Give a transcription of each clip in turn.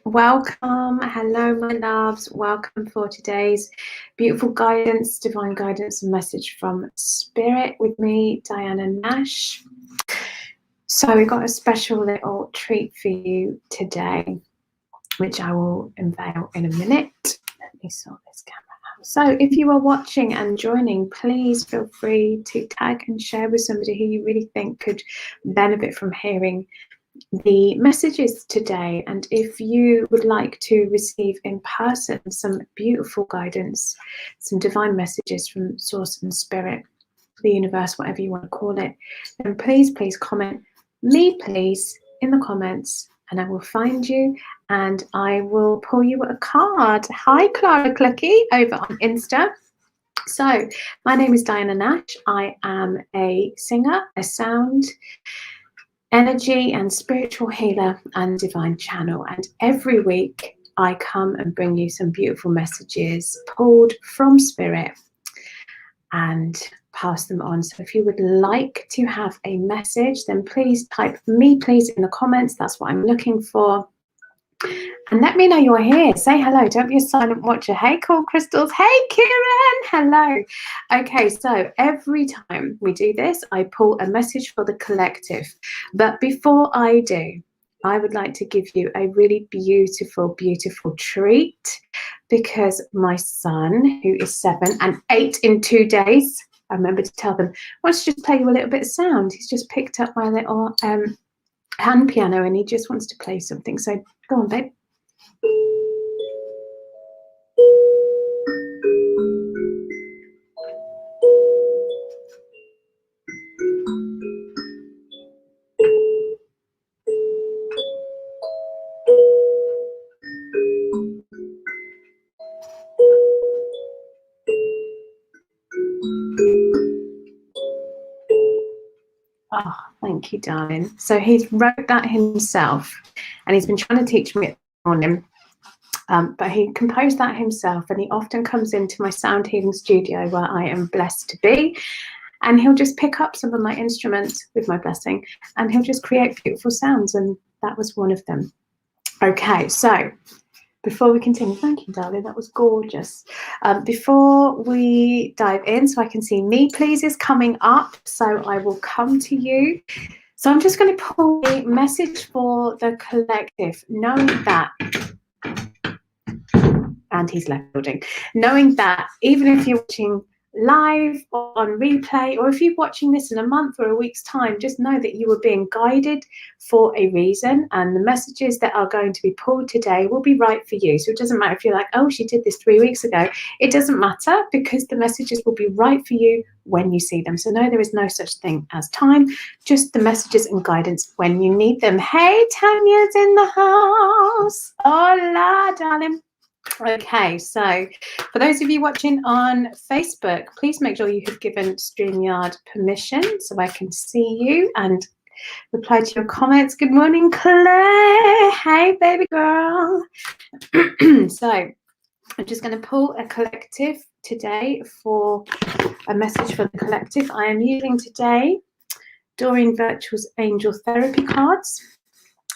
Welcome. Hello, my loves. Welcome for today's beautiful guidance, divine guidance and message from Spirit with me, Diana Nash. So we've got a special little treat for you today, which I will unveil in a minute. Let me sort this camera out. So if you are watching and joining, please feel free to tag and share with somebody who you really think could benefit from hearing the messages today. And if you would like to receive in person some beautiful guidance, some divine messages from Source and Spirit, the universe, whatever you want to call it, then please comment me please in the comments and I will find you and I will pull you a card. Hi Clara Clucky over on Insta. So my name is Diana Nash. I am a singer, a sound energy and spiritual healer and divine channel, and every week I come and bring you some beautiful messages pulled from Spirit and pass them on. So if you would like to have a message, then please type me please in the comments. That's what I'm looking for. And let me know you're here. Say hello. Don't be a silent watcher. Hey, cool crystals. Hey, Kieran. Hello. Okay, so every time we do this, I pull a message for the collective. But before I do, I would like to give you a really beautiful, beautiful treat because my son, who is 7 and 8 in 2 days, I remember to tell them, wants to just play you a little bit of sound. He's just picked up my little hand piano and he just wants to play something. So go on, babe. Oh, thank you, darling. So he's wrote that himself and he's been trying to teach me it this morning. But he composed that himself and he often comes into my sound healing studio where I am blessed to be, and he'll just pick up some of my instruments with my blessing and he'll just create beautiful sounds, and that was one of them. Okay, so before we continue, thank you, darling, that was gorgeous. Before we dive in, so I can see me please is coming up, so I will come to you. So I'm just going to pull a message for the collective, knowing that, and he's left building, knowing that even if you're watching live or on replay, or if you're watching this in a month or a week's time, just know that you are being guided for a reason, and the messages that are going to be pulled today will be right for you. So it doesn't matter if you're like, oh, she did this 3 weeks ago. It doesn't matter, because the messages will be right for you when you see them. So no, there is no such thing as time, just the messages and guidance when you need them. Hey, Tanya's in the house. Hola, darling. Okay, so for those of you watching on Facebook, please make sure you have given StreamYard permission so I can see you and reply to your comments. Good morning, Claire. Hey, baby girl. So I'm just going to pull a collective today for a message for the collective. I am using today Doreen Virtual's Angel Therapy cards.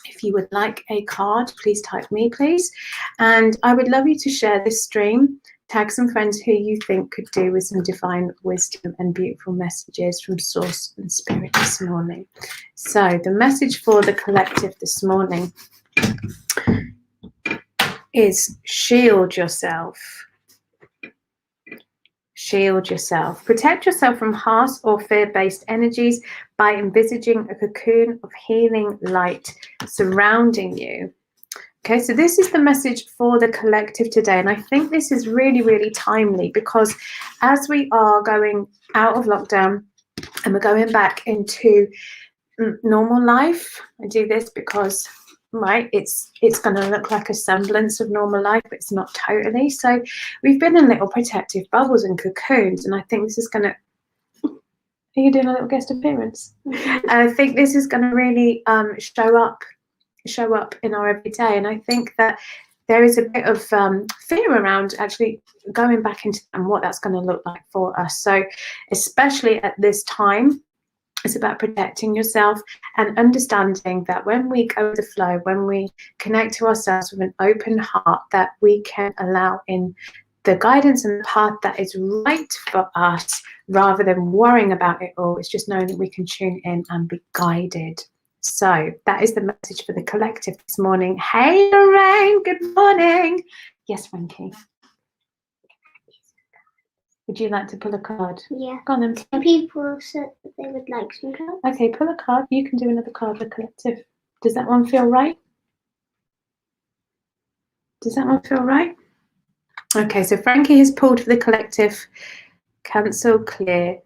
If you would like a card, please type me, please. And I would love you to share this stream. Tag some friends who you think could do with some divine wisdom and beautiful messages from Source and Spirit this morning. So the message for the collective this morning is shield yourself. Shield yourself. Protect yourself from harsh or fear-based energies by envisaging a cocoon of healing light surrounding you. Okay, so this is the message for the collective today, and I think this is really, really timely, because as we are going out of lockdown and we're going back into normal life, I do this because right, it's going to look like a semblance of normal life, but it's not totally. So we've been in little protective bubbles and cocoons, and I think this is going to, are you doing a little guest appearance? And I think this is going to really show up in our everyday. And I think that there is a bit of fear around actually going back into and what that's going to look like for us. So especially at this time, It's about protecting yourself and understanding that when we go with the flow, when we connect to ourselves with an open heart, that we can allow in the guidance and the path that is right for us, rather than worrying about it all. It's just knowing that we can tune in and be guided. So that is the message for the collective this morning. Hey, Lorraine, good morning. Yes, Frankie. Would you like to pull a card? Yeah. Go on then. Two people said that they would like some cards. Okay, pull a card. You can do another card for collective. Does that one feel right? Does that one feel right? Okay, so Frankie has pulled for the collective. Cancel, clear,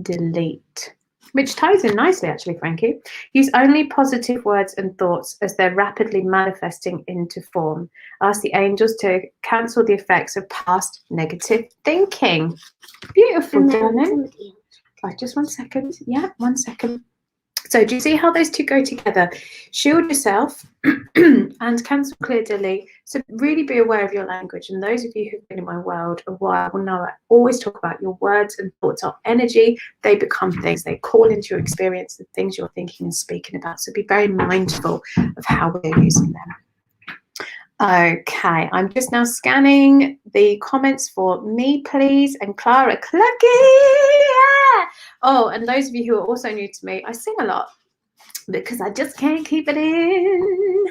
delete. Which ties in nicely, actually, Frankie. Use only positive words and thoughts as they're rapidly manifesting into form. Ask the angels to cancel the effects of past negative thinking. Beautiful, darling. Just 1 second. Yeah, 1 second. So do you see how those two go together? Shield yourself and cancel, clear, delete. So really be aware of your language. And those of you who've been in my world a while will know I always talk about your words and thoughts are energy. They become things. They call into your experience the things you're thinking and speaking about. So be very mindful of how we're using them. Okay, I'm just now scanning the comments for me, please, and Clara Clucky. Yeah! Oh, and those of you who are also new to me, I sing a lot because I just can't keep it in.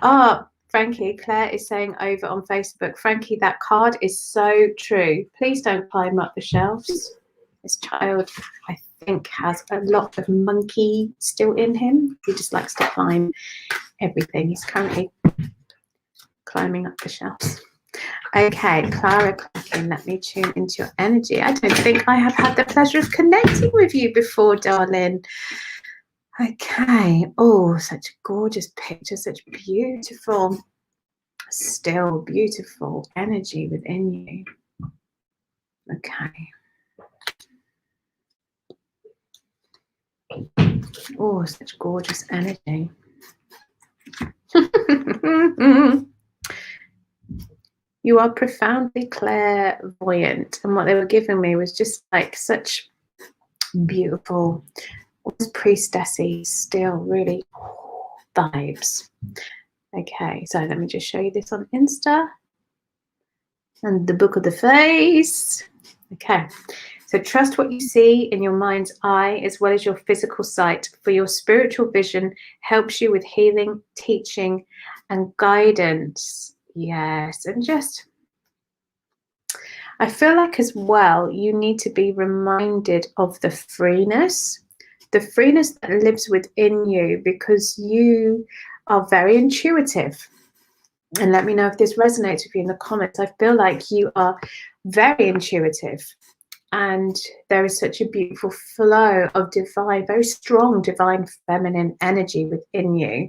Oh, Frankie, Claire is saying over on Facebook, Frankie, that card is so true. Please don't climb up the shelves. This child, I think, has a lot of monkey still in him. He just likes to climb everything. He's currently climbing up the shelves. Okay, Clara Clucking, let me tune into your energy. I don't think I have had the pleasure of connecting with you before, darling. Okay. Oh, such gorgeous pictures, such beautiful, still beautiful energy within you. Okay. Oh, such gorgeous energy. You are profoundly clairvoyant. And what they were giving me was just like such beautiful, priestessy, still really vibes. Okay, so let me just show you this on Insta. And the book of the face. Okay, so trust what you see in your mind's eye as well as your physical sight, for your spiritual vision helps you with healing, teaching, and guidance. Yes, and just, I feel like as well, you need to be reminded of the freeness that lives within you, because you are very intuitive. And let me know if this resonates with you in the comments. I feel like you are very intuitive, and there is such a beautiful flow of divine, very strong divine feminine energy within you.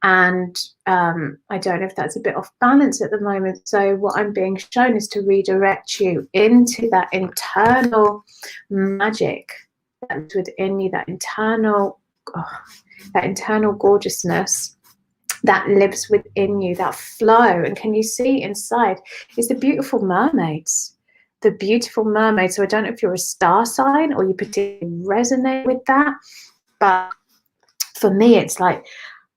And I don't know if that's a bit off balance at the moment. So what I'm being shown is to redirect you into that internal magic that's within you, that internal gorgeousness that lives within you, that flow. And can you see inside is the beautiful mermaids, the beautiful mermaids. So I don't know if you're a star sign or you particularly resonate with that, but for me it's like,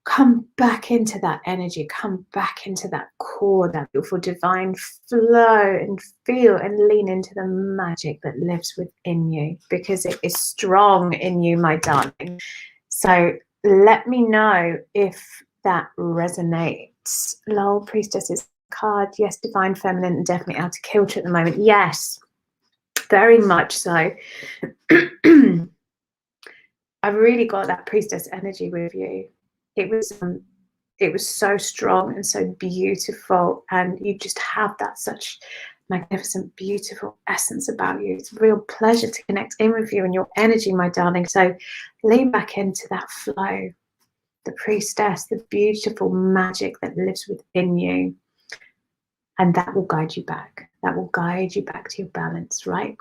come back into that energy, come back into that core, that beautiful divine flow, and feel and lean into the magic that lives within you, because it is strong in you, my darling. So let me know if that resonates. Lol, priestess's card. Yes, divine feminine, and definitely out of kilter at the moment. Yes, very much so. I've really got that priestess energy with you. It was so strong and so beautiful, and you just have that such magnificent, beautiful essence about you. It's a real pleasure to connect in with you and your energy, my darling. So lean back into that flow, the priestess, the beautiful magic that lives within you, and that will guide you back. That will guide you back to your balance, right?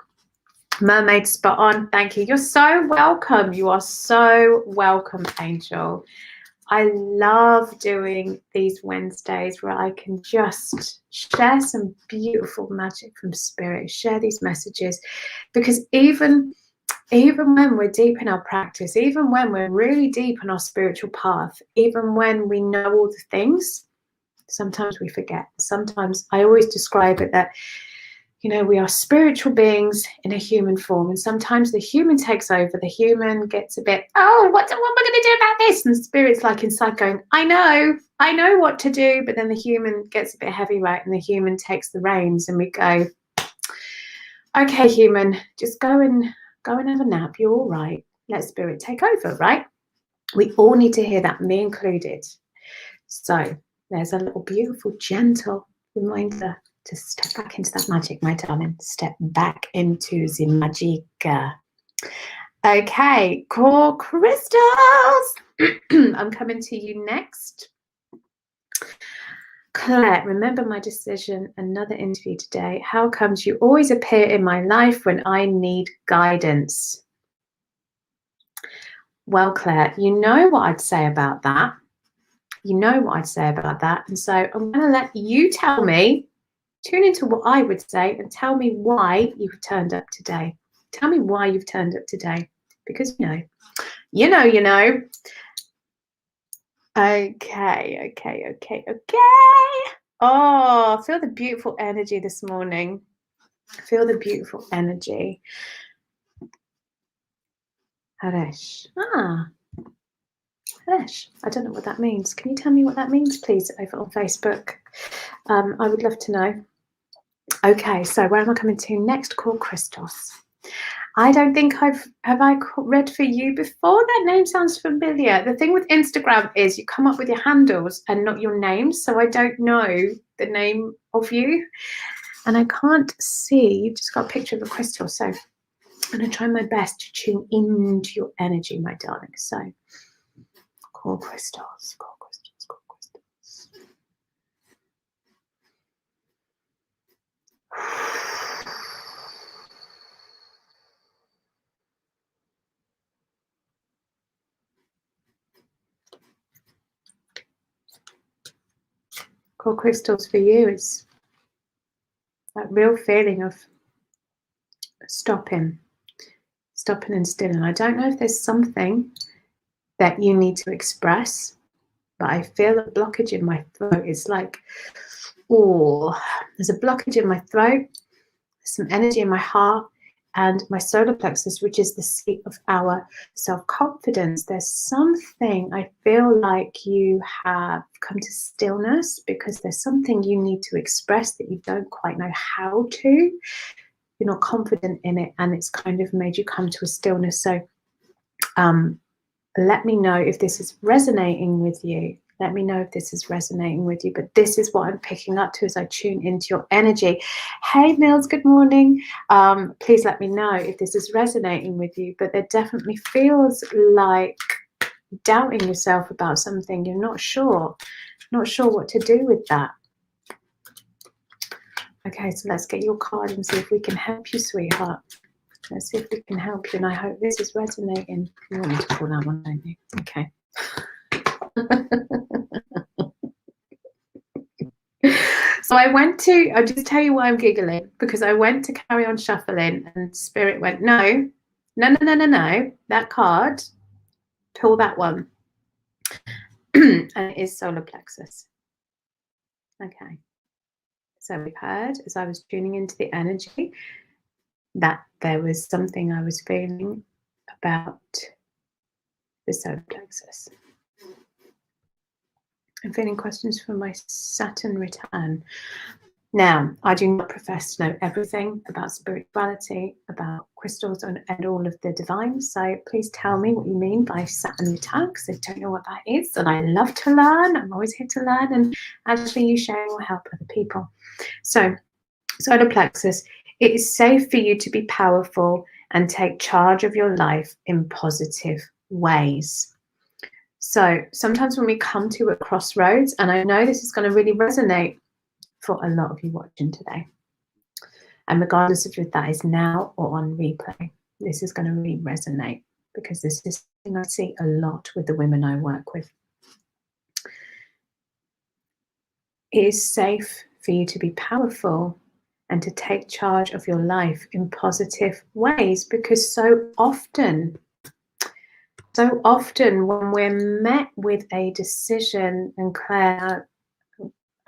Mermaid, spot on. Thank you. You're so welcome. You are so welcome, Angel. I love doing these Wednesdays where I can just share some beautiful magic from spirit, share these messages, because even Even when we're deep in our practice, even when we're really deep in our spiritual path, even when we know all the things, sometimes we forget. Sometimes I always describe it that, you know, we are spiritual beings in a human form, and sometimes the human takes over. The human gets a bit, oh, what am I going to do about this? And the spirit's like inside going, I know what to do. But then the human gets a bit heavy, right? And the human takes the reins, and we go, okay, human, just go and have a nap. You're all right. Let spirit take over, right? We all need to hear that, me included. So there's a little beautiful, gentle reminder to step back into that magic, my darling. Step back into the magic. Okay, core crystals. I'm coming to you next. Claire, remember my decision, another interview today. How comes you always appear in my life when I need guidance? Well, Claire, you know what I'd say about that. You know what I'd say about that. And so I'm going to let you tell me, tune into what I would say and tell me why you've turned up today. Tell me why you've turned up today. Because you know. Okay. Oh, feel the beautiful energy this morning. Feel the beautiful energy. Haresh. Haresh. I don't know what that means. Can you tell me what that means, please, over on Facebook? I would love to know. Okay, so where am I coming to next? Core crystals. I don't think have I read for you before? That name sounds familiar. The thing with Instagram is you come up with your handles and not your names, so I don't know the name of you. And I can't see, you've just got a picture of a crystal, so I'm going to try my best to tune into your energy, my darling. So, core crystals. Core crystals for you is that real feeling of stopping and still. And I don't know if there's something that you need to express, but I feel a blockage in my throat. It's like, oh, there's a blockage in my throat, some energy in my heart, and my solar plexus, which is the seat of our self-confidence. There's something I feel like you have come to stillness because there's something you need to express that you don't quite know how to. You're not confident in it, and it's kind of made you come to a stillness. So let me know if this is resonating with you. Let me know if this is resonating with you. But this is what I'm picking up to as I tune into your energy. Hey, Mills, good morning. Please let me know if this is resonating with you. But there definitely feels like doubting yourself about something. You're not sure what to do with that. Okay, so let's get your card and see if we can help you, sweetheart. Let's see if we can help you, and I hope this is resonating. You want me to call that one, don't you? Okay. So I'll just tell you why I'm giggling, because I went to carry on shuffling and Spirit went, no, that card, pull that one. And it is solar plexus. Okay. So we've heard, as I was tuning into the energy, that there was something I was feeling about the solar plexus. I'm feeling questions for my Saturn return. Now, I do not profess to know everything about spirituality, about crystals, and all of the divine. So please tell me what you mean by Saturn return, because I don't know what that is. And I love to learn. I'm always here to learn. And actually, you sharing will help other people. So, solar plexus, it is safe for you to be powerful and take charge of your life in positive ways. So sometimes when we come to a crossroads, and I know this is going to really resonate for a lot of you watching today, and regardless of if that is now or on replay, this is going to really resonate, because this is something I see a lot with the women I work with. It is safe for you to be powerful and to take charge of your life in positive ways. Because so often when we're met with a decision, and Claire,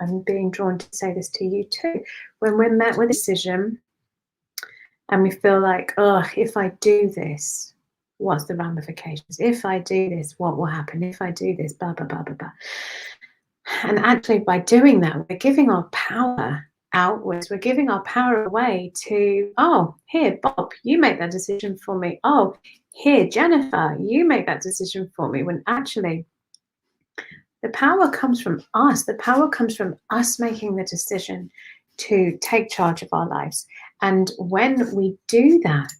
I'm being drawn to say this to you too, when we're met with a decision and we feel like, oh, if I do this, what's the ramifications? If I do this, what will happen? If I do this, blah, blah, blah, blah, blah. And actually, by doing that, we're giving our power outwards. We're giving our power away to, oh, here, Bob, you make that decision for me. Oh, here, Jennifer, you make that decision for me. When actually, the power comes from us. The power comes from us making the decision to take charge of our lives. And when we do that,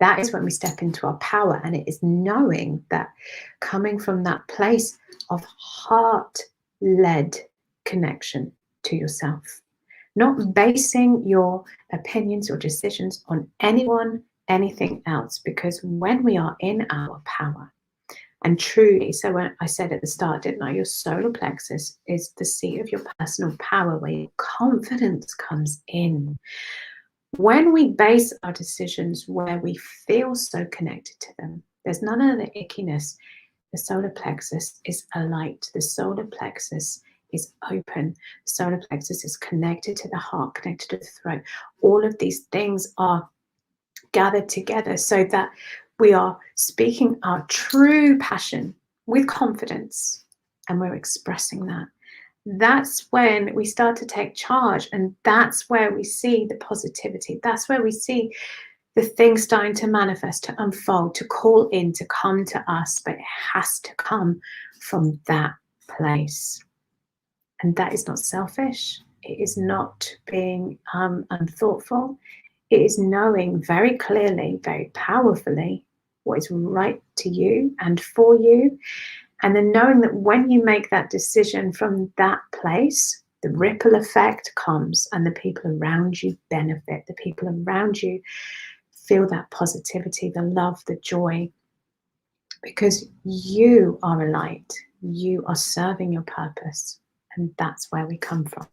that is when we step into our power. And it is knowing that, coming from that place of heart-led connection to yourself, not basing your opinions or decisions on anyone, anything else. Because when we are in our power, and truly, so when I said at the start, didn't I, your solar plexus is the seat of your personal power, where your confidence comes in. When we base our decisions where we feel so connected to them, there's none of the ickiness. The solar plexus is alight. The solar plexus is open. The solar plexus is connected to the heart, connected to the throat. All of these things are gathered together so that we are speaking our true passion with confidence, and we're expressing that. That's when we start to take charge, and that's where we see the positivity. That's where we see the things starting to manifest, to unfold, to call in, to come to us. But it has to come from that place. And that is not selfish. It is not being unthoughtful. It is knowing very clearly, very powerfully, what is right to you and for you. And then knowing that when you make that decision from that place, the ripple effect comes, and the people around you benefit. The people around you feel that positivity, the love, the joy, because you are a light. You are serving your purpose. And that's where we come from.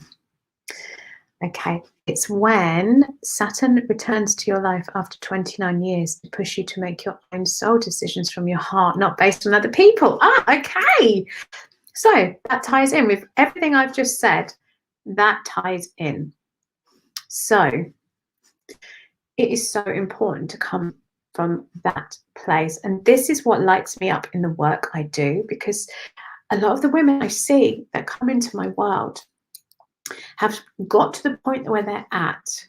Okay, it's when Saturn returns to your life after 29 years to push you to make your own soul decisions from your heart, not based on other people. Okay. So that ties in with everything I've just said. That ties in. So it is so important to come from that place. And this is what lights me up in the work I do, because a lot of the women I see that come into my world have got to the point where they're at,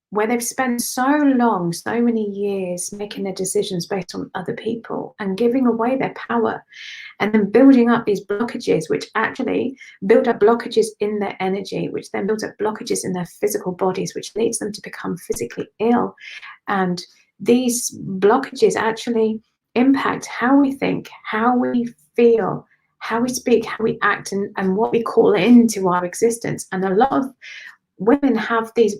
where they've spent so long, so many years making their decisions based on other people and giving away their power, and then building up these blockages, which actually build up blockages in their energy, which then builds up blockages in their physical bodies, which leads them to become physically ill. And these blockages actually impact how we think, how we feel, how we speak, how we act, and what we call into our existence. And a lot of women have these,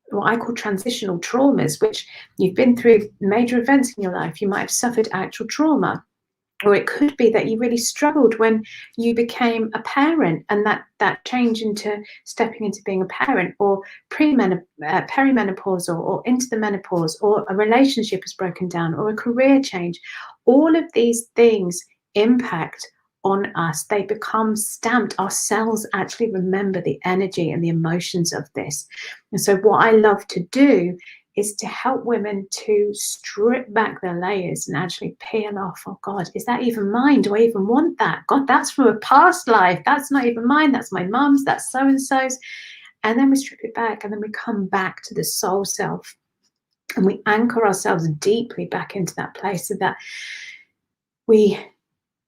what I call transitional traumas, which you've been through major events in your life. You might have suffered actual trauma, or it could be that you really struggled when you became a parent, and that change into stepping into being a parent, or perimenopause, or into the menopause, or a relationship has broken down, or a career change. All of these things impact on us. They become stamped. Our cells actually remember the energy and the emotions of this. And so what I love to do is to help women to strip back their layers and actually peel off, oh God, is that even mine? Do I even want that? God, that's from a past life. That's not even mine. That's my mum's. That's so-and-so's. And then we strip it back, and then we come back to the soul self, and we anchor ourselves deeply back into that place, so that we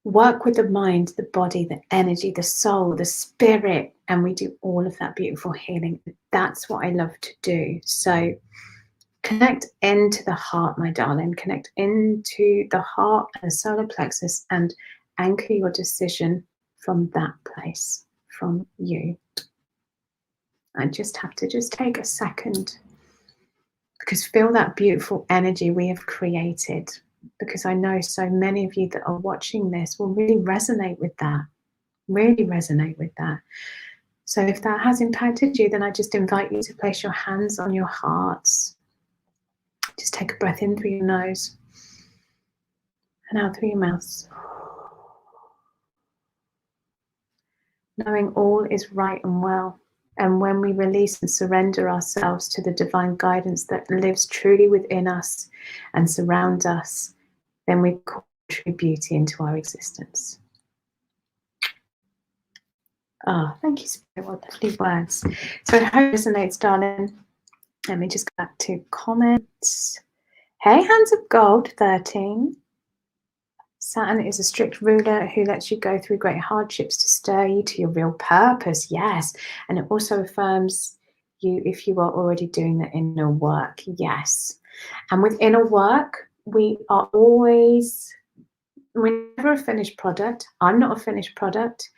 work with the mind, the body, the energy, the soul, the spirit, and we do all of that beautiful healing. That's what I love to do. So connect into the heart, my darling. Connect into the heart and the solar plexus, and anchor your decision from that place, from you. I just have to take a second, because feel that beautiful energy we have created, because I know so many of you that are watching this will really resonate with that. Really resonate with that. So if that has impacted you, then I just invite you to place your hands on your hearts. Just take a breath in through your nose and out through your mouth. Knowing all is right and well. And when we release and surrender ourselves to the divine guidance that lives truly within us and surround us, then we call true beauty into our existence. Ah, thank you, Spirit. What lovely words. So I hope it resonates, darling. Let me just go back to comments. Hey, Hands of Gold 13. Saturn is a strict ruler who lets you go through great hardships to stir you to your real purpose. Yes. And it also affirms you if you are already doing the inner work. Yes. And with inner work, we're never a finished product. I'm not a finished product.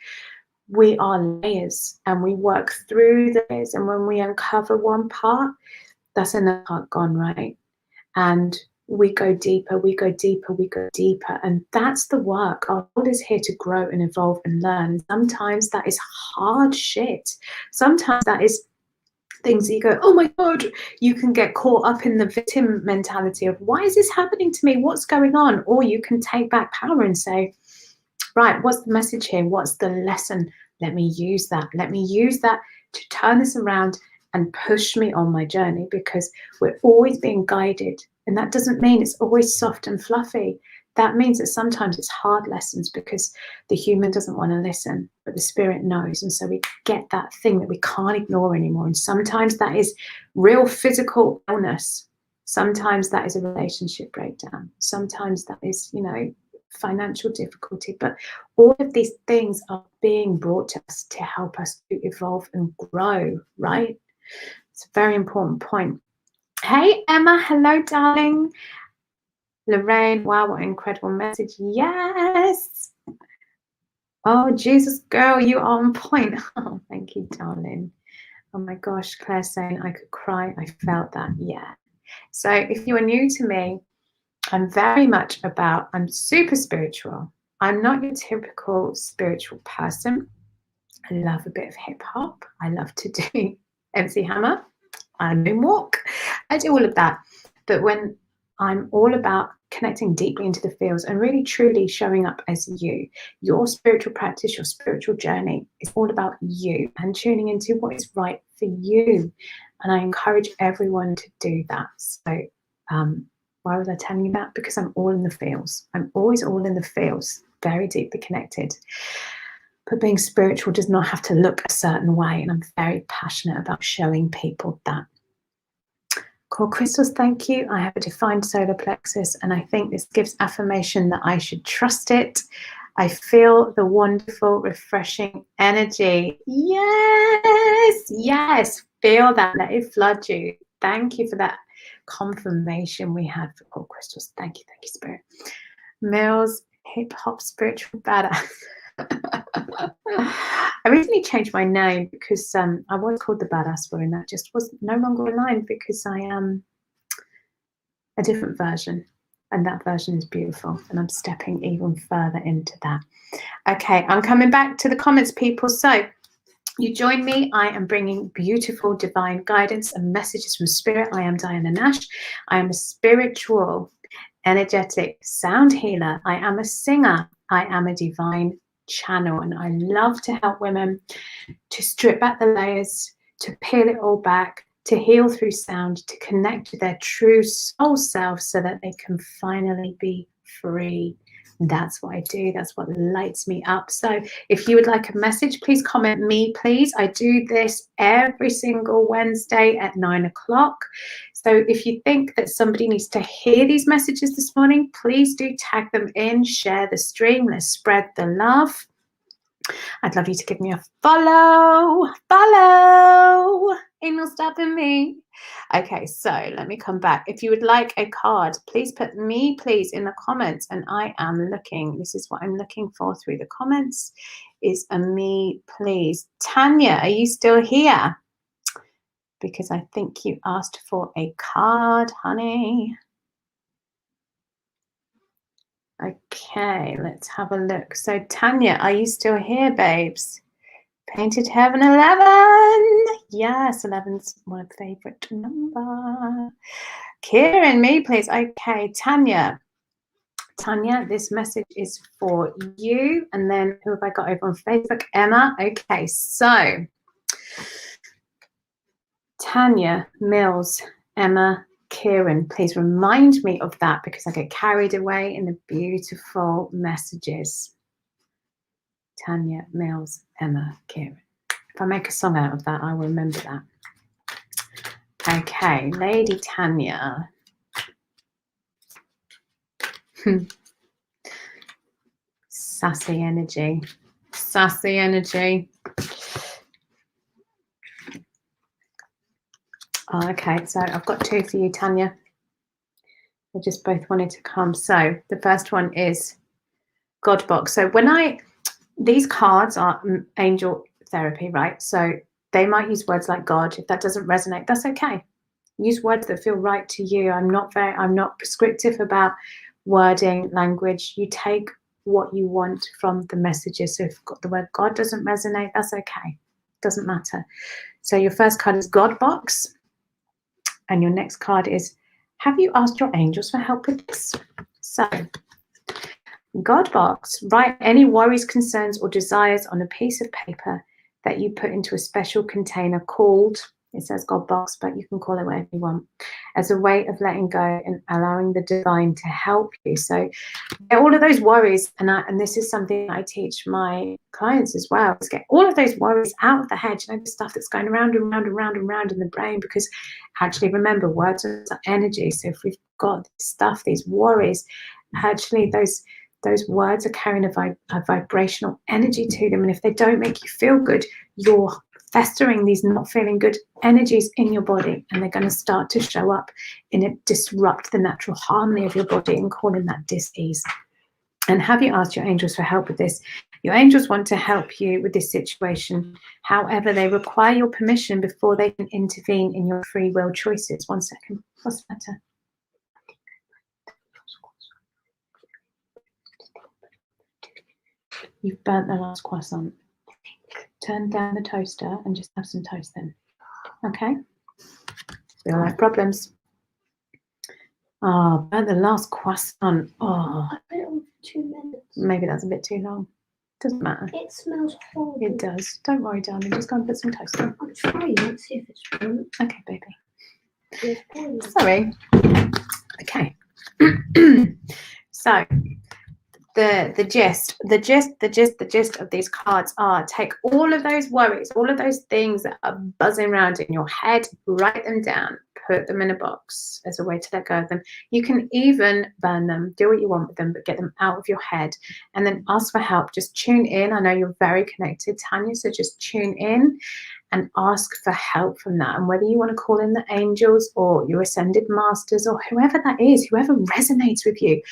We are layers and we work through the layers. And when we uncover one part, that's another part gone, right? And we go deeper, we go deeper, we go deeper. And that's the work. Our world is here to grow and evolve and learn. Sometimes that is hard shit. Sometimes that is things that you go, oh my God, you can get caught up in the victim mentality of why is this happening to me? What's going on? Or you can take back power and say, right, what's the message here? What's the lesson? Let me use that. Let me use that to turn this around and push me on my journey, because we're always being guided. And that doesn't mean it's always soft and fluffy. That means that sometimes it's hard lessons because the human doesn't want to listen, but the spirit knows. And so we get that thing that we can't ignore anymore. And sometimes that is real physical illness. Sometimes that is a relationship breakdown. Sometimes that is, financial difficulty. But all of these things are being brought to us to help us to evolve and grow, right? It's a very important point. Hey, Emma. Hello, darling. Lorraine, wow, what an incredible message. Yes. Oh, Jesus, girl, you are on point. Oh, thank you, darling. Oh my gosh, Claire's saying I could cry. I felt that. Yeah. So if you are new to me, I'm very much I'm super spiritual. I'm not your typical spiritual person. I love a bit of hip hop. I love to do MC Hammer. I moonwalk. I do all of that. But when I'm all about connecting deeply into the fields and really truly showing up as you, your spiritual practice, your spiritual journey is all about you and tuning into what is right for you. And I encourage everyone to do that. So why was I telling you that? Because I'm all in the fields. I'm always all in the fields, very deeply connected. But being spiritual does not have to look a certain way. And I'm very passionate about showing people that. Core crystals, thank you. I have a defined solar plexus, and I think this gives affirmation that I should trust it. I feel the wonderful, refreshing energy. Yes, yes. Feel that. Let it flood you. Thank you for that confirmation we had for core crystals. Thank you, Spirit. Mills, hip hop spiritual badass. I recently changed my name because I was called the Badass Woman. That just was no longer aligned because I am a different version, and that version is beautiful, and I'm stepping even further into that. Okay, I'm coming back to the comments, people. So you join me. I am bringing beautiful divine guidance and messages from Spirit. I am Diana Nash. I am a spiritual, energetic sound healer. I am a singer. I am a divine channel, and I love to help women to strip back the layers, to peel it all back, to heal through sound, to connect to their true soul self so that they can finally be free. That's what I do. That's what lights me up. So if you would like a message, please comment me, please. I do this every single Wednesday at 9 o'clock. So if you think that somebody needs to hear these messages this morning, please do tag them in, share the stream. Let's spread the love. I'd love you to give me a follow. Ain't no stopping me. Okay, so let me come back. If you would like a card, please put me, please, in the comments. And I am looking. This is what I'm looking for through the comments. Is a me, please. Tanya, are you still here? Because I think you asked for a card, honey. Okay, let's have a look. So Tanya, are you still here, babes? Painted Heaven 11. Yes, 11's my favorite number. Kieran, me, please. Okay, Tanya. Tanya, this message is for you. And then who have I got over on Facebook? Emma. Okay, so Tanya, Mills, Emma, Kieran, please remind me of that because I get carried away in the beautiful messages. Tanya, Mills, Emma, Kieran. If I make a song out of that, I will remember that. Okay, Lady Tanya. Sassy energy. Sassy energy. Oh, okay, so I've got two for you, Tanya. They just both wanted to come. So the first one is God box. So these cards are angel therapy, right? So they might use words like God. If that doesn't resonate, that's okay. Use words that feel right to you. I'm not prescriptive about wording, language. You take what you want from the messages. So if the word God doesn't resonate, that's okay. Doesn't matter. So your first card is God box. And your next card is, have you asked your angels for help with this? So God box, write any worries, concerns, or desires on a piece of paper that you put into a special container called, it says God box, but you can call it whatever you want, as a way of letting go and allowing the divine to help you. So all of those worries, and this is something I teach my clients as well, is get all of those worries out of the head, the stuff that's going around and round and round and round in the brain, because actually remember, words are energy. So if we've got this stuff, these worries, actually those words are carrying a vibrational energy to them. And if they don't make you feel good, you're festering these not feeling good energies in your body, and they're going to start to show up and it disrupt the natural harmony of your body and cause that dis-ease. And have you asked your angels for help with this? Your angels want to help you with this situation. However, they require your permission before they can intervene in your free will choices. 1 second. What's the matter? You've burnt the last croissant. Turn down the toaster and just have some toast then. Okay? Feel like problems. Oh, burnt the last croissant. Oh, 2 minutes. Maybe that's a bit too long. Doesn't matter. It smells horrible. It does. Don't worry, darling. Just go and put some toast on. I'll try and see if it's burnt. Okay, baby. Yes, sorry. Okay. So the gist of these cards are, take all of those worries, all of those things that are buzzing around in your head, write them down, put them in a box as a way to let go of them. You can even burn them, do what you want with them, but get them out of your head, and then ask for help. Just tune in. I know you're very connected, Tanya, so just tune in and ask for help from that. And whether you want to call in the angels or your ascended masters or whoever that is, whoever resonates with you,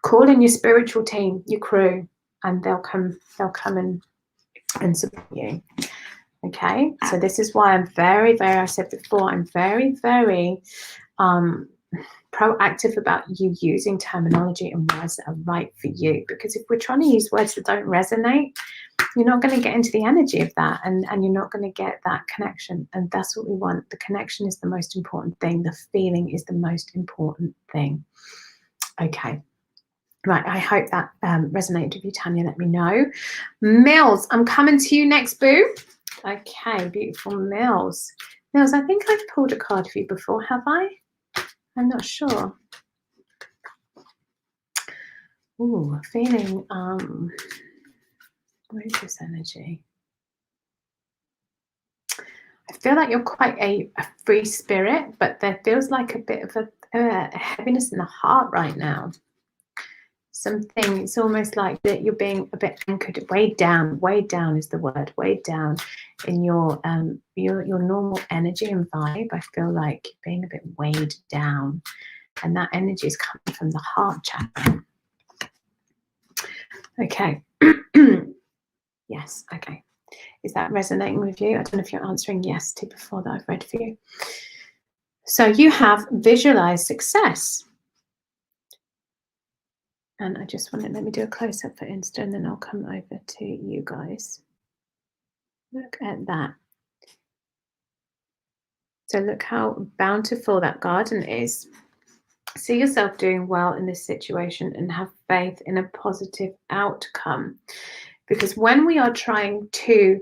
call in your spiritual team, your crew, and they'll come and support you. Okay, so this is why I'm very, very, I said before, I'm very, very proactive about you using terminology and words that are right for you. Because if we're trying to use words that don't resonate, you're not going to get into the energy of that, and you're not going to get that connection. And that's what we want. The connection is the most important thing. The feeling is the most important thing. Okay. Right, I hope that resonated with you, Tanya. Let me know. Mills, I'm coming to you next, boo. Okay, beautiful Mills. Mills, I think I've pulled a card for you before, have I? I'm not sure. Ooh, feeling, where is this energy? I feel like you're quite a free spirit, but there feels like a bit of a heaviness in the heart right now. Something, it's almost like that you're being a bit anchored, weighed down is the word, weighed down in your normal energy and vibe. I feel like you're being a bit weighed down, and that energy is coming from the heart chakra. Okay. Yes, okay. Is that resonating with you? I don't know if you're answering yes to before that I've read for you. So you have visualized success. And I just want to, let me do a close-up for Insta, and then I'll come over to you guys. Look at that. So look how bountiful that garden is. See yourself doing well in this situation and have faith in a positive outcome. Because when we are trying to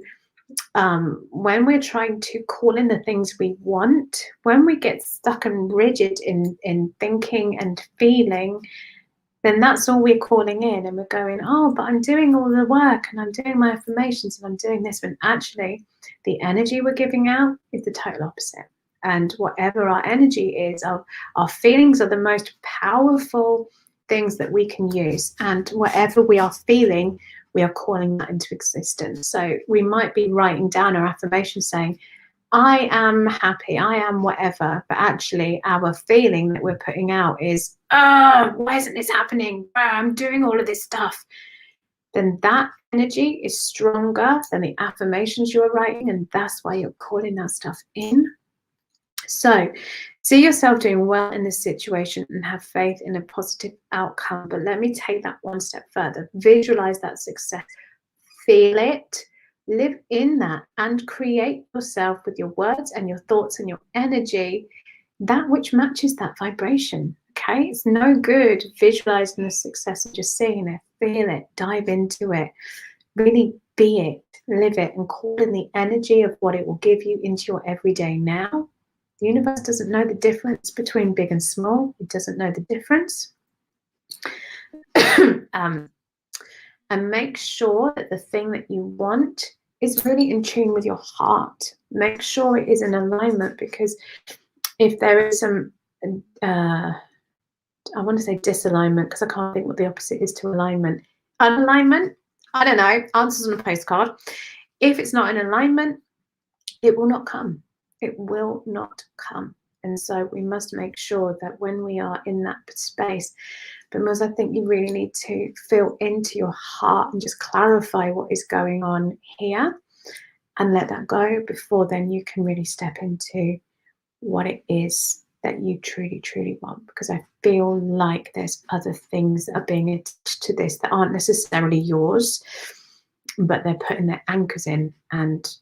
call in the things we want, when we get stuck and rigid in thinking and feeling, then that's all we're calling in, and we're going, oh, but I'm doing all the work and I'm doing my affirmations and I'm doing this, when actually the energy we're giving out is the total opposite. And whatever our energy is, our feelings are the most powerful things that we can use. And whatever we are feeling, we are calling that into existence. So we might be writing down our affirmation saying, I am happy, I am whatever, but actually our feeling that we're putting out is, why isn't this happening? I'm doing all of this stuff. Then that energy is stronger than the affirmations you're writing, and that's why you're calling that stuff in. So see yourself doing well in this situation and have faith in a positive outcome. But let me take that one step further. Visualize that success. Feel it. Live in that and create yourself with your words and your thoughts and your energy, that which matches that vibration. Okay, it's no good visualizing the success and just seeing it. Feel it, dive into it, really be it, live it, and call in the energy of what it will give you into your everyday now. The universe doesn't know the difference between big and small. It doesn't know the difference. And make sure that the thing that you want is really in tune with your heart. Make sure it is in alignment, because if there is some, I want to say disalignment, because I can't think what the opposite is to alignment. Unalignment? I don't know. Answers on a postcard. If it's not in alignment, it will not come. It will not come. And so we must make sure that when we are in that space, because I think you really need to feel into your heart and just clarify what is going on here and let that go before then you can really step into what it is that you truly, truly want. Because I feel like there's other things that are being attached to this that aren't necessarily yours, but they're putting their anchors in and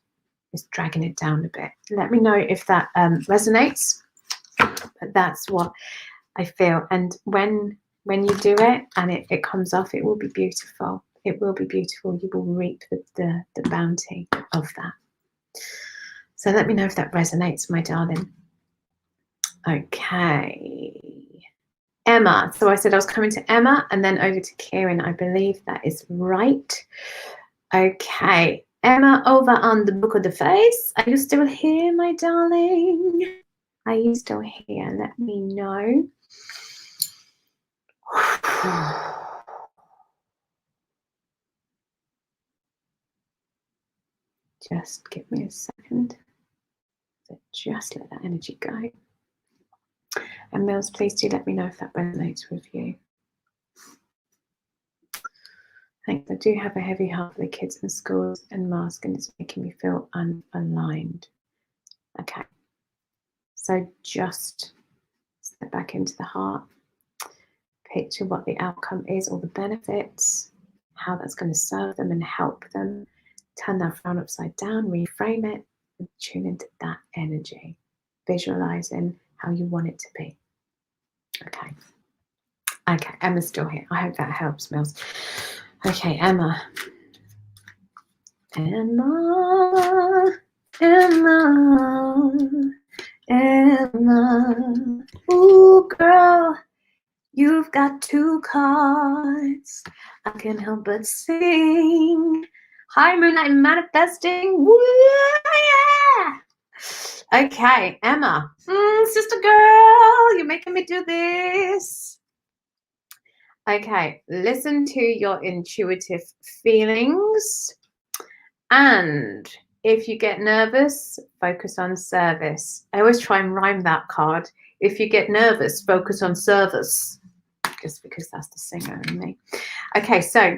it's dragging it down a bit. Let me know if that resonates. But that's what I feel. And when you do it and it comes off, it will be beautiful. It will be beautiful. You will reap the bounty of that. So let me know if that resonates, my darling. Okay. Emma. So I said I was coming to Emma and then over to Kieran. I believe that is right. Okay. Emma, over on the book of the face. Are you still here, my darling? Are you still here? Let me know. Just give me a second. So just let that energy go. And Mills, please do let me know if that resonates with you. Thanks. I do have a heavy heart for the kids in schools and masks, and it's making me feel unaligned. Okay. So just step back into the heart. Picture what the outcome is, all the benefits, how that's going to serve them and help them. Turn that frown upside down, reframe it, and tune into that energy. Visualizing how you want it to be. Okay. Okay, Emma's still here. I hope that helps, Mills. Okay, Emma. Emma. Ooh, girl. You've got two cards. I can't help but sing. Hi, Moonlight Manifesting. Woo, yeah. Okay, Emma. Sister girl, you're making me do this. Okay, listen to your intuitive feelings. And if you get nervous, focus on service. I always try and rhyme that card. If you get nervous, focus on service. Just because that's the singer in me. Okay, so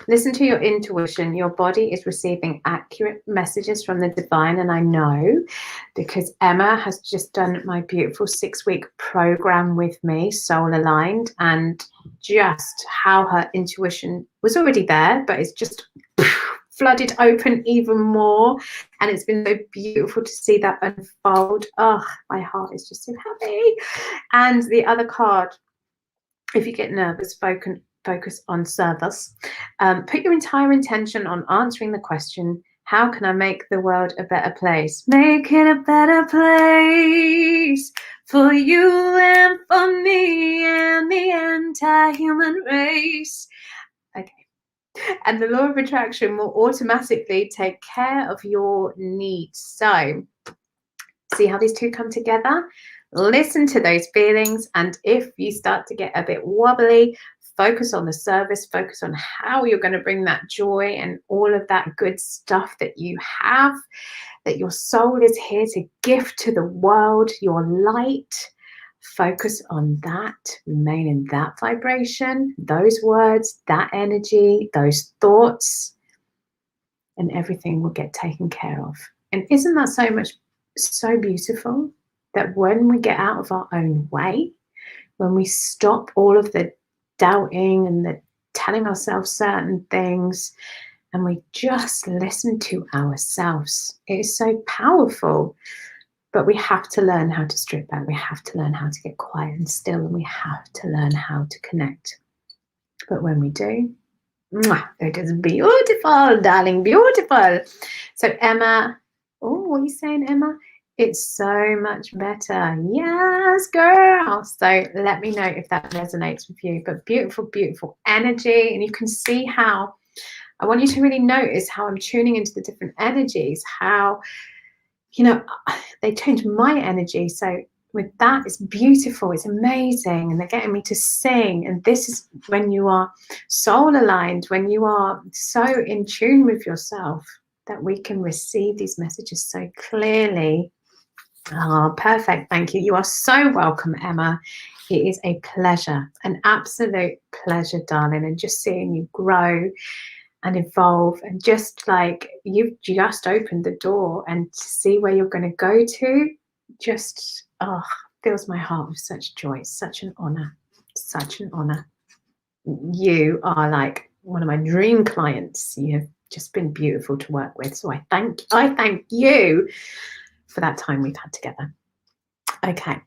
Listen to your intuition. Your body is receiving accurate messages from the divine. And I know because Emma has just done my beautiful 6-week program with me, Soul Aligned, and just how her intuition was already there, but it's just flooded open even more. And it's been so beautiful to see that unfold. Oh, my heart is just so happy. And the other card, if you get nervous, focus on service. Put your entire intention on answering the question, how can I make the world a better place? Make it a better place for you and for me and the anti-human race. Okay. And the law of attraction will automatically take care of your needs. So see how these two come together? Listen to those feelings, and if you start to get a bit wobbly, focus on the service, focus on how you're going to bring that joy and all of that good stuff that you have, that your soul is here to gift to the world, your light. Focus on that, remain in that vibration, those words, that energy, those thoughts, and everything will get taken care of. And isn't that so beautiful? That when we get out of our own way, when we stop all of the doubting and the telling ourselves certain things, and we just listen to ourselves, it is so powerful. But we have to learn how to strip back. We have to learn how to get quiet and still, and we have to learn how to connect. But when we do, it is beautiful, darling, beautiful. So Emma, oh, what are you saying, Emma? It's so much better. Yes, girl. So let me know if that resonates with you. But beautiful, beautiful energy. And you can see how, I want you to really notice how I'm tuning into the different energies, how, you know, they change my energy. So with that, it's beautiful, it's amazing, and they're getting me to sing. And this is when you are soul aligned, when you are so in tune with yourself, that we can receive these messages so clearly. Oh, perfect. Thank you. You are so welcome, Emma. It is a pleasure, an absolute pleasure, darling, and just seeing you grow and evolve, and just like you've just opened the door, and to see where you're going to go to, just fills my heart with such joy. Such an honor, such an honor. You are like one of my dream clients. You have just been beautiful to work with, so I thank you for that time we've had together. Okay.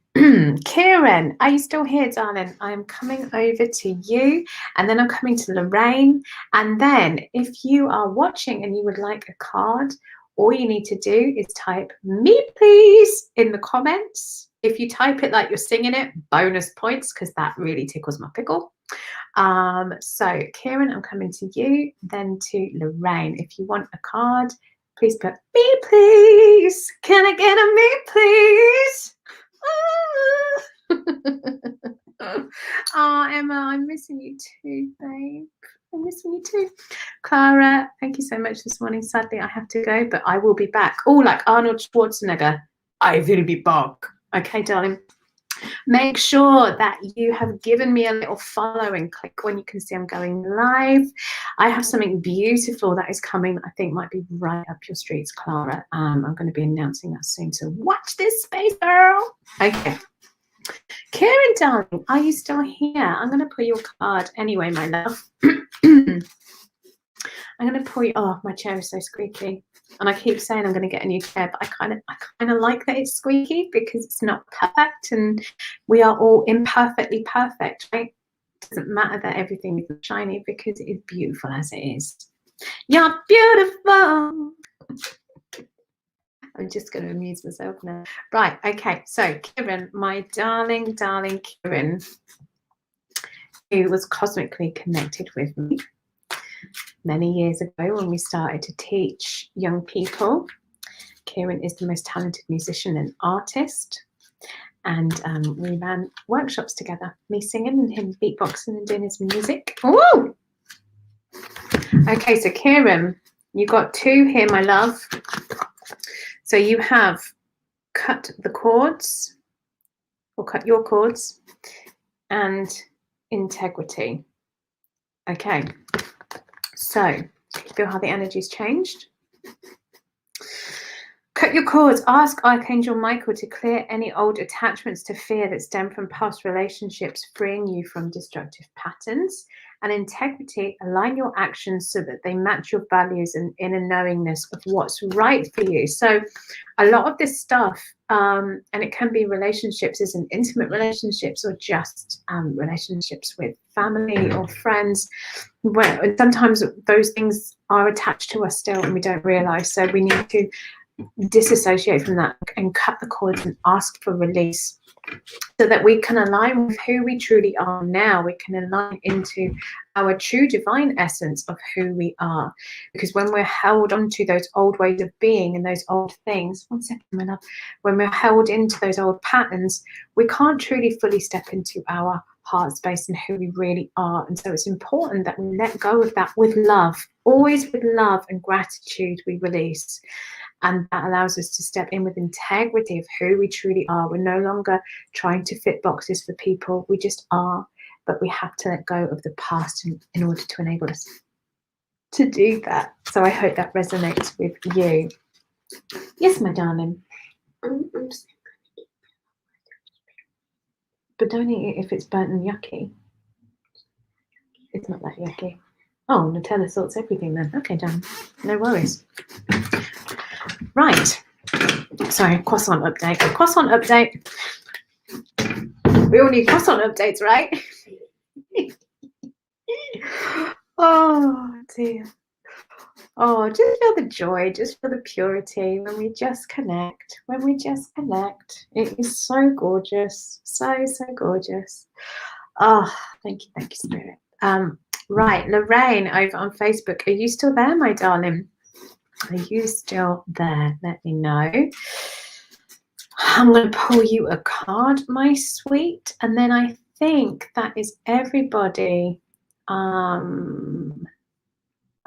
Kieran, are you still here, darling? I'm coming over to you, and then I'm coming to Lorraine. And then if you are watching and you would like a card, all you need to do is type "me please" in the comments. If you type it like you're singing it, bonus points, because that really tickles my pickle. So Kieran, I'm coming to you, then to Lorraine. If you want a card, please put "me please." Can I get a "me please"? Oh, Emma, I'm missing you too, babe. I'm missing you too. Clara, thank you so much this morning. Sadly, I have to go, but I will be back. Oh, like Arnold Schwarzenegger, I will be back. Okay, darling. Make sure that you have given me a little follow and click when you can see I'm going live. I have something beautiful that is coming that I think might be right up your streets, Clara. I'm going to be announcing that soon, so watch this space, girl. Okay. Kieran, darling, are you still here? I'm going to pull your card anyway, my love. I'm going to pull you. Oh, my chair is so squeaky. And I keep saying I'm going to get a new chair, but I kind of like that it's squeaky because it's not perfect, and we are all imperfectly perfect, right? It doesn't matter that everything is shiny because it is beautiful as it is. You're beautiful. I'm just going to amuse myself now. Right, okay. So Kieran, my darling, darling Kieran, who was cosmically connected with me many years ago when we started to teach young people. Kieran is the most talented musician and artist, and we ran workshops together, me singing and him beatboxing and doing his music. Woo! Okay, so Kieran, you got 2 here, my love. So you have cut the cords, or cut your cords, and integrity. Okay. So, feel how the energy's changed. Cut your cords. Ask Archangel Michael to clear any old attachments to fear that stem from past relationships, freeing you from destructive patterns. And integrity, align your actions so that they match your values and inner knowingness of what's right for you. So a lot of this stuff, and it can be relationships, isn't intimate relationships or just relationships with family or friends, where sometimes those things are attached to us still and we don't realize. So we need to disassociate from that and cut the cords and ask for release so that we can align with who we truly are now. We can align into our true divine essence of who we are. Because when we're held onto those old ways of being and those old things, one second, my love, when we're held into those old patterns, we can't truly fully step into our heart space and who we really are. And so it's important that we let go of that with love. Always with love and gratitude we release. And that allows us to step in with integrity of who we truly are. We're no longer trying to fit boxes for people. We just are. But we have to let go of the past in order to enable us to do that. So I hope that resonates with you. Yes, my darling. But don't eat it if it's burnt and yucky. It's not that yucky. Oh, Nutella sorts everything then. Okay, done. No worries. Right. Sorry, croissant update. Croissant update. We all need croissant updates, right? Oh, dear. Oh, just feel the joy, just feel the purity when we just connect. When we just connect. It is so gorgeous. So, so gorgeous. Oh, thank you, Spirit. Right, Lorraine over on Facebook. Are you still there, my darling? Are you still there? Let me know. I'm going to pull you a card, my sweet. And then I think that is everybody. I'm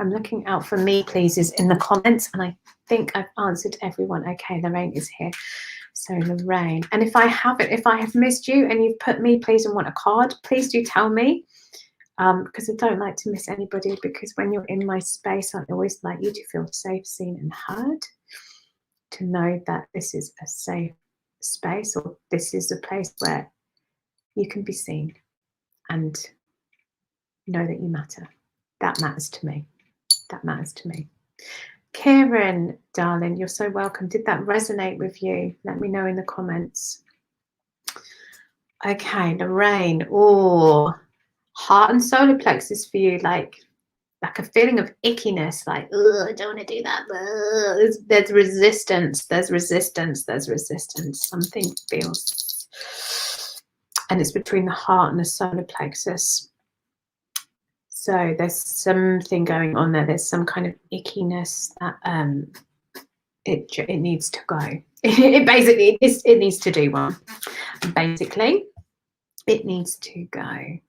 looking out for me, pleases, in the comments. And I think I've answered everyone. Okay, Lorraine is here. So Lorraine. And if I have missed you and you've put me, please, and want a card, please do tell me. Because I don't like to miss anybody, because when you're in my space, I always like you to feel safe, seen and heard, to know that this is a safe space, or this is a place where you can be seen and know that you matter. That matters to me. That matters to me. Kieran, darling, you're so welcome. Did that resonate with you? Let me know in the comments. Okay, Lorraine. Oh, heart and solar plexus for you, like a feeling of ickiness, like, I don't want to do that. There's resistance. There's resistance. There's resistance. Something feels, and it's between the heart and the solar plexus. So there's something going on there. There's some kind of ickiness that it needs to go. It needs to do one. Basically, it needs to go.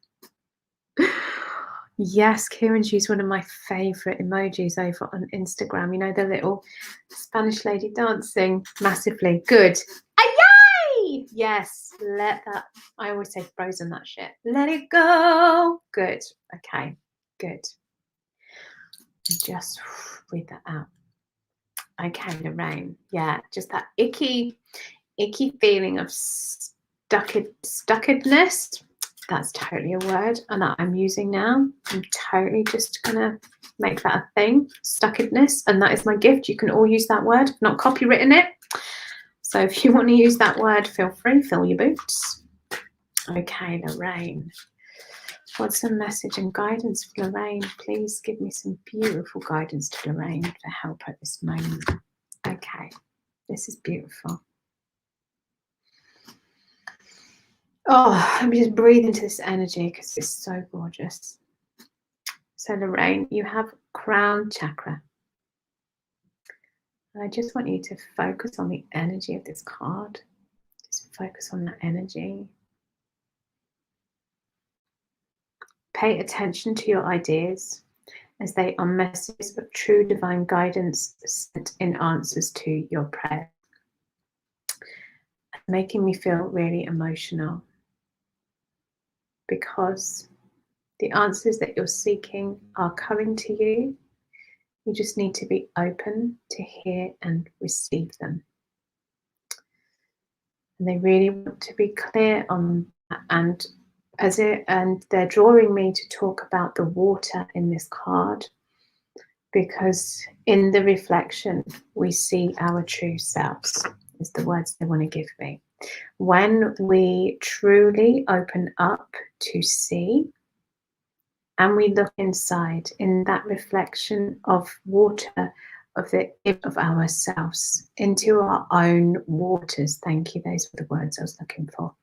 Yes, Kieran's used one of my favourite emojis over on Instagram. You know, the little Spanish lady dancing massively. Good. Yay! Yes, let that, I always say frozen that shit. Let it go. Good. Okay, good. Just breathe that out. Okay, Lorraine. Yeah, just that icky feeling of stuckedness. That's totally a word, and that I'm using now. I'm totally just gonna make that a thing. Stuckedness, and that is my gift. You can all use that word. I've not copywritten it, so if you want to use that word, feel free. Fill your boots. Okay, Lorraine. What's some message and guidance for Lorraine? Please give me some beautiful guidance to Lorraine for help at this moment. Okay, this is beautiful. Oh, let me just breathe into this energy because it's so gorgeous. So Lorraine, you have crown chakra. And I just want you to focus on the energy of this card. Just focus on that energy. Pay attention to your ideas as they are messages of true divine guidance sent in answers to your prayer. Making me feel really emotional, because The answers that you're seeking are coming to you. You just need to be open to hear and receive them. And they really want to be clear on that. And they're drawing me to talk about the water in this card, because in the reflection we see our true selves, is the words they want to give me. When we truly open up to see, and we look inside in that reflection of water of ourselves into our own waters. Thank you, those were the words I was looking for.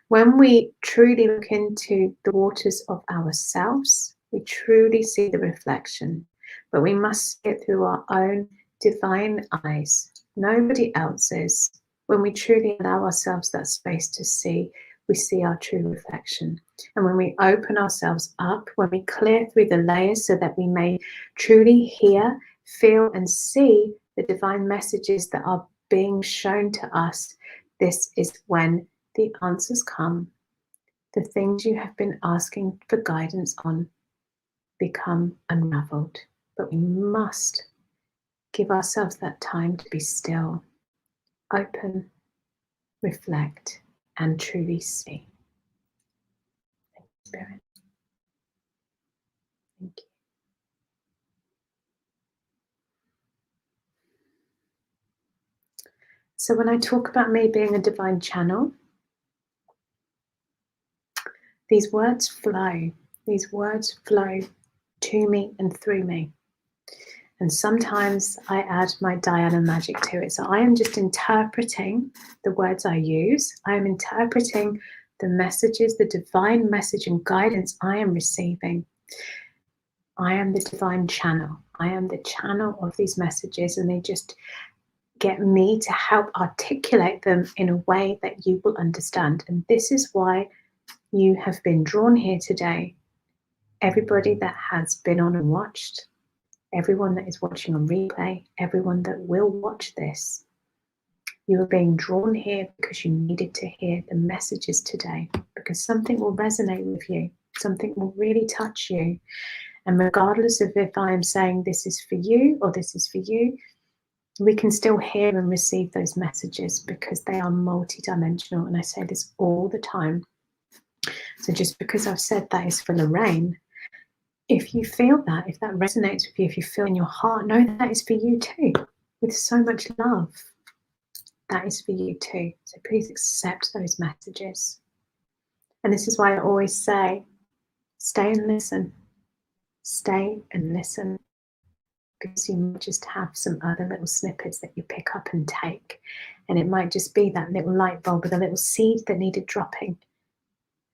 When we truly look into the waters of ourselves, we truly see the reflection, but we must see it through our own divine eyes, nobody else's. When we truly allow ourselves that space to see, we see our true reflection. And when we open ourselves up, when we clear through the layers so that we may truly hear, feel, and see the divine messages that are being shown to us, this is when the answers come. The things you have been asking for guidance on become unraveled. But we must give ourselves that time to be still, open, reflect, and truly see. Thank you, Spirit. Thank you. So when I talk about me being a divine channel, these words flow. These words flow to me and through me. And sometimes I add my Diana magic to it. So I am just interpreting the words I use. I am interpreting the messages, the divine message and guidance I am receiving. I am the divine channel. I am the channel of these messages, and they just get me to help articulate them in a way that you will understand. And this is why you have been drawn here today. Everybody that has been on and watched, everyone that is watching on replay, everyone that will watch this, you are being drawn here because you needed to hear the messages today, because something will resonate with you, something will really touch you. And regardless of if I am saying this is for you or this is for you, we can still hear and receive those messages because they are multidimensional. And I say this all the time. So just because I've said that is for Lorraine, if you feel that, if that resonates with you, if you feel in your heart, know that is for you too, with so much love. That is for you too. So please accept those messages. And this is why I always say, stay and listen. Stay and listen. Because you might just have some other little snippets that you pick up and take. And it might just be that little light bulb with a little seed that needed dropping.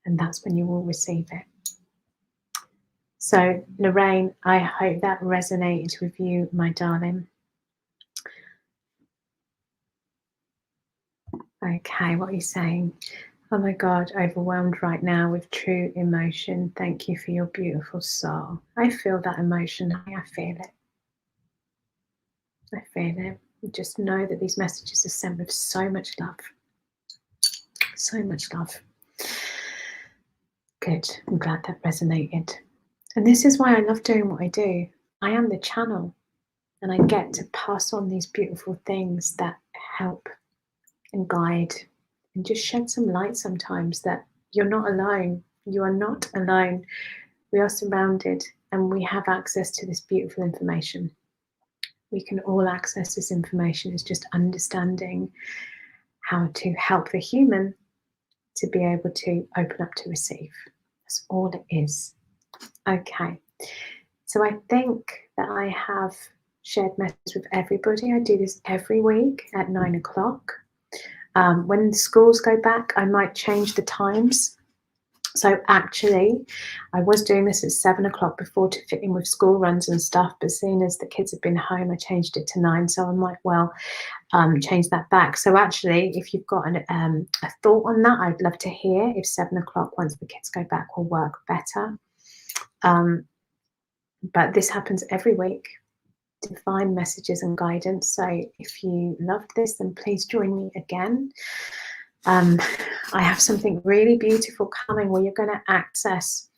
And that's when you will receive it. So, Lorraine, I hope that resonated with you, my darling. Okay, what are you saying? Oh my God, overwhelmed right now with true emotion. Thank you for your beautiful soul. I feel that emotion. I feel it. I feel it. Just know that these messages are sent with so much love. So much love. Good. I'm glad that resonated. And this is why I love doing what I do. I am the channel, and I get to pass on these beautiful things that help and guide and just shed some light sometimes that you're not alone. You are not alone. We are surrounded and we have access to this beautiful information. We can all access this information. It's just understanding how to help the human to be able to open up to receive. That's all it is. Okay. So I think that I have shared messages with everybody. I do this every week at 9 o'clock. When the schools go back, I might change the times. So actually, I was doing this at 7 o'clock before to fit in with school runs and stuff, but seeing as the kids have been home, I changed it to 9. So I might well change that back. So actually, if you've got a thought on that, I'd love to hear if 7 o'clock once the kids go back will work better. But this happens every week. Divine messages and guidance. So if you loved this, then please join me again. I have something really beautiful coming where you're going to access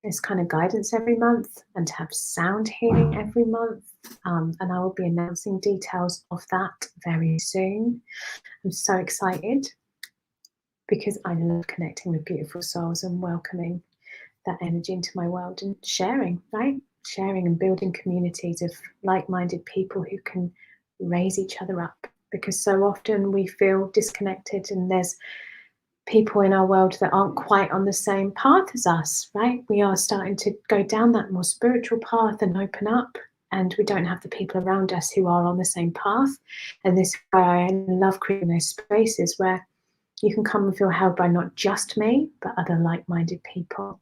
this kind of guidance every month and to have sound healing every month. And I will be announcing details of that very soon. I'm so excited because I love connecting with beautiful souls and welcoming that energy into my world and sharing, right? Sharing and building communities of like-minded people who can raise each other up, because so often we feel disconnected and there's people in our world that aren't quite on the same path as us, right? We are starting to go down that more spiritual path and open up, and we don't have the people around us who are on the same path. And this is why I love creating those spaces where you can come and feel held by not just me, but other like-minded people.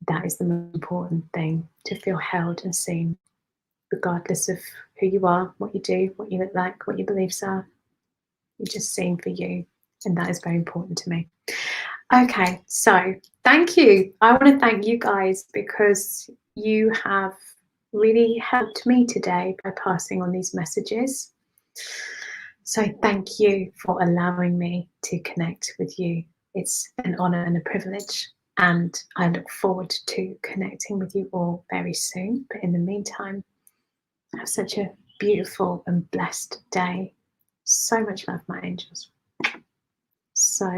That is the most important thing, to feel held and seen, regardless of who you are, what you do, what you look like, what your beliefs are. You're just seen for you. And that is very important to me. Okay, so thank you. I want to thank you guys because you have really helped me today by passing on these messages. So thank you for allowing me to connect with you. It's an honor and a privilege. And I look forward to connecting with you all very soon. But in the meantime, have such a beautiful and blessed day. So much love, my angels.